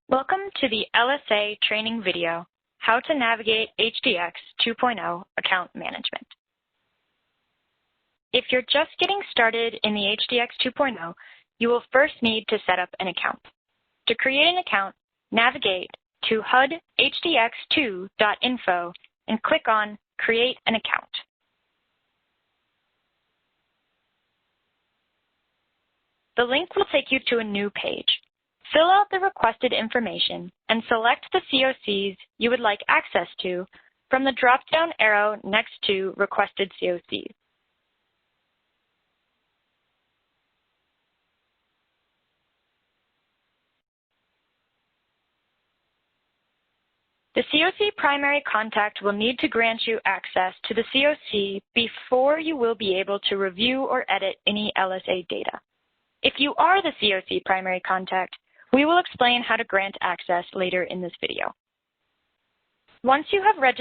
Welcome to the LSA training video, How to Navigate HDX 2.0 Account Management. If you're just getting started in the HDX 2.0, you will first need to set up an account. To create an account, navigate to HDX2.info and click on Create an Account. The link will take you to a new page. Fill out the requested information and select the CoCs you would like access to from the drop-down arrow next to Requested CoCs. The CoC primary contact will need to grant you access to the CoC before you will be able to review or edit any LSA data. If you are the CoC primary contact, we will explain how to grant access later in this video. Once you have registered